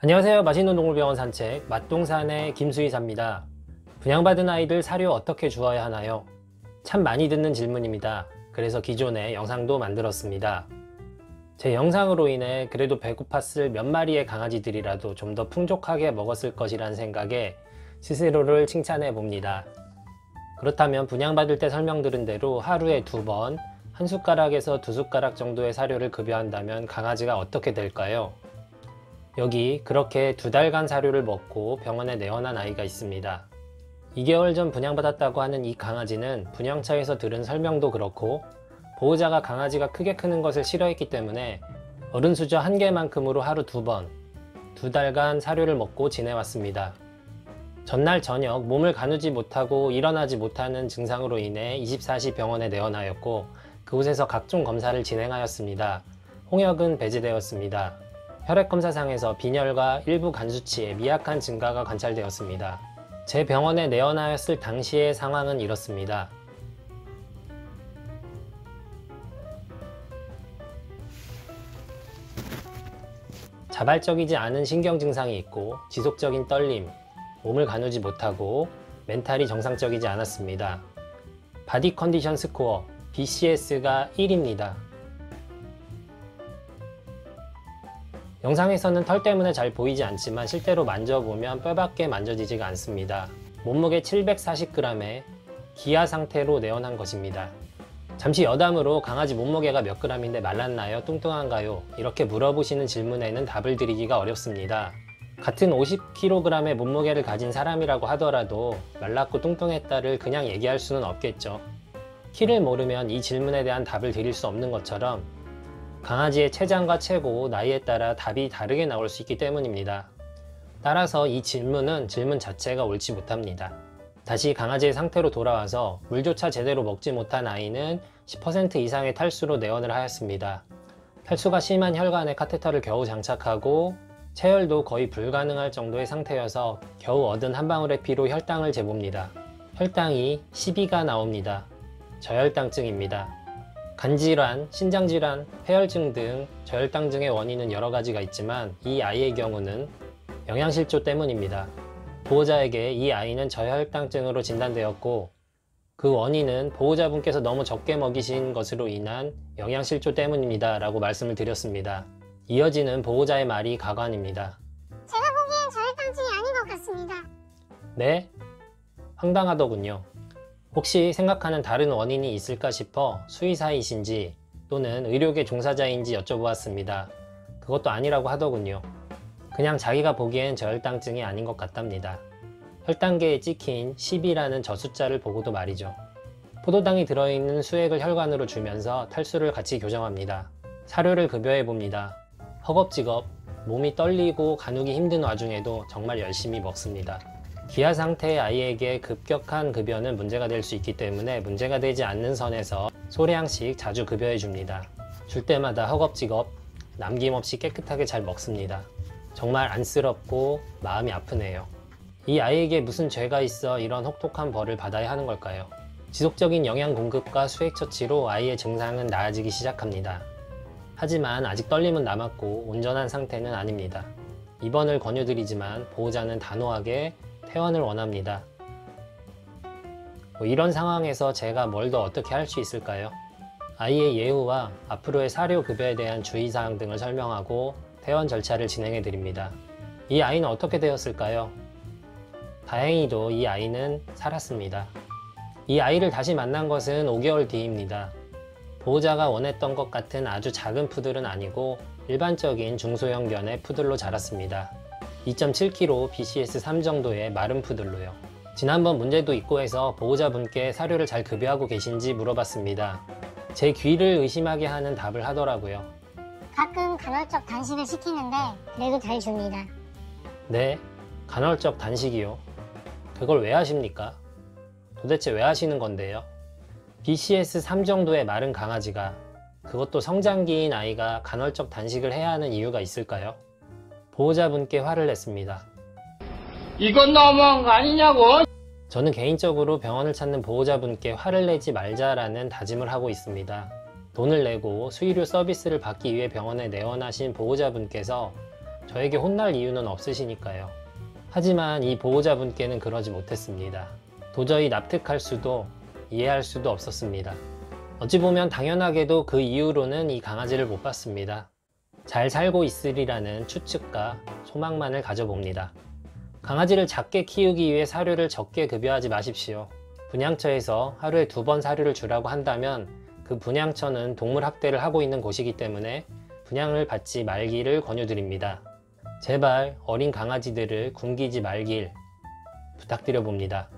안녕하세요. 맛있는 동물병원 산책 맛동산의 김수의사입니다. 분양받은 아이들 사료 어떻게 주어야 하나요? 참 많이 듣는 질문입니다. 그래서 기존에 영상도 만들었습니다. 제 영상으로 인해 그래도 배고팠을 몇 마리의 강아지들이라도 좀 더 풍족하게 먹었을 것이란 생각에 스스로를 칭찬해 봅니다. 그렇다면 분양받을 때 설명드린 대로 하루에 2번, 1숟가락에서 2숟가락 정도의 사료를 급여한다면 강아지가 어떻게 될까요? 여기 그렇게 2달간 사료를 먹고 병원에 내원한 아이가 있습니다. 2개월 전 분양받았다고 하는 이 강아지는 분양처에서 들은 설명도 그렇고 보호자가 강아지가 크게 크는 것을 싫어했기 때문에 어른 수저 1개만큼으로 하루 2번, 2달간 사료를 먹고 지내왔습니다. 전날 저녁 몸을 가누지 못하고 일어나지 못하는 증상으로 인해 24시 병원에 내원하였고 그곳에서 각종 검사를 진행하였습니다. 홍역은 배제되었습니다. 혈액검사상에서 빈혈과 일부 간 수치에 미약한 증가가 관찰되었습니다. 제 병원에 내원하였을 당시의 상황은 이렇습니다. 자발적이지 않은 신경 증상이 있고 지속적인 떨림, 몸을 가누지 못하고 멘탈이 정상적이지 않았습니다. 바디 컨디션 스코어 BCS가 1입니다. 영상에서는 털 때문에 잘 보이지 않지만 실제로 만져보면 뼈밖에 만져지지가 않습니다. 몸무게 740g에 기아 상태로 내원한 것입니다. 잠시 여담으로 강아지 몸무게가 몇 g인데 말랐나요? 뚱뚱한가요? 이렇게 물어보시는 질문에는 답을 드리기가 어렵습니다. 같은 50kg의 몸무게를 가진 사람이라고 하더라도 말랐고 뚱뚱했다를 그냥 얘기할 수는 없겠죠. 키를 모르면 이 질문에 대한 답을 드릴 수 없는 것처럼 강아지의 체장과 체고, 나이에 따라 답이 다르게 나올 수 있기 때문입니다. 따라서 이 질문은 질문 자체가 옳지 못합니다. 다시 강아지의 상태로 돌아와서 물조차 제대로 먹지 못한 아이는 10% 이상의 탈수로 내원을 하였습니다. 탈수가 심한 혈관에 카테터를 겨우 장착하고 체열도 거의 불가능할 정도의 상태여서 겨우 얻은 한 방울의 피로 혈당을 재봅니다. 혈당이 12가 나옵니다. 저혈당증입니다. 간질환, 신장질환, 폐혈증 등 저혈당증의 원인은 여러 가지가 있지만 이 아이의 경우는 영양실조 때문입니다. 보호자에게 이 아이는 저혈당증으로 진단되었고 그 원인은 보호자분께서 너무 적게 먹이신 것으로 인한 영양실조 때문입니다 라고 말씀을 드렸습니다. 이어지는 보호자의 말이 가관입니다. 제가 보기엔 저혈당증이 아닌 것 같습니다. 네? 황당하더군요. 혹시 생각하는 다른 원인이 있을까 싶어 수의사이신지 또는 의료계 종사자인지 여쭤보았습니다. 그것도 아니라고 하더군요. 그냥 자기가 보기엔 저혈당증이 아닌 것 같답니다. 혈당계에 찍힌 10이라는 저 숫자를 보고도 말이죠. 포도당이 들어있는 수액을 혈관으로 주면서 탈수를 같이 교정합니다. 사료를 급여해 봅니다. 허겁지겁 몸이 떨리고 가누기 힘든 와중에도 정말 열심히 먹습니다. 기아 상태의 아이에게 급격한 급여는 문제가 될 수 있기 때문에 문제가 되지 않는 선에서 소량씩 자주 급여해 줍니다. 줄 때마다 허겁지겁 남김없이 깨끗하게 잘 먹습니다. 정말 안쓰럽고 마음이 아프네요. 이 아이에게 무슨 죄가 있어 이런 혹독한 벌을 받아야 하는 걸까요? 지속적인 영양 공급과 수액 처치로 아이의 증상은 나아지기 시작합니다. 하지만 아직 떨림은 남았고 온전한 상태는 아닙니다. 입원을 권유드리지만 보호자는 단호하게 퇴원을 원합니다. 이런 상황에서 제가 뭘 더 어떻게 할 수 있을까요? 아이의 예후와 앞으로의 사료 급여에 대한 주의사항 등을 설명하고 퇴원 절차를 진행해 드립니다. 이 아이는 어떻게 되었을까요? 다행히도 이 아이는 살았습니다. 이 아이를 다시 만난 것은 5개월 뒤입니다. 보호자가 원했던 것 같은 아주 작은 푸들은 아니고 일반적인 중소형 견의 푸들로 자랐습니다. 2.7kg BCS 3 정도의 마른 푸들로요. 지난번 문제도 있고 해서 보호자분께 사료를 잘 급여하고 계신지 물어봤습니다. 제 귀를 의심하게 하는 답을 하더라고요. 가끔 간헐적 단식을 시키는데 그래도 잘 줍니다. 네? 간헐적 단식이요? 그걸 왜 하십니까? 도대체 왜 하시는 건데요? BCS3 정도의 마른 강아지가, 그것도 성장기인 아이가 간헐적 단식을 해야 하는 이유가 있을까요? 보호자분께 화를 냈습니다. 이건 너무한 거 아니냐고. 저는 개인적으로 병원을 찾는 보호자분께 화를 내지 말자라는 다짐을 하고 있습니다. 돈을 내고 수의료 서비스를 받기 위해 병원에 내원하신 보호자분께서 저에게 혼날 이유는 없으시니까요. 하지만 이 보호자분께는 그러지 못했습니다. 도저히 납득할 수도 이해할 수도 없었습니다. 어찌 보면 당연하게도 그 이후로는 이 강아지를 못 봤습니다. 잘 살고 있으리라는 추측과 소망만을 가져봅니다. 강아지를 작게 키우기 위해 사료를 적게 급여하지 마십시오. 분양처에서 하루에 2번 사료를 주라고 한다면 그 분양처는 동물 학대를 하고 있는 곳이기 때문에 분양을 받지 말기를 권유드립니다. 제발 어린 강아지들을 굶기지 말길 부탁드려 봅니다.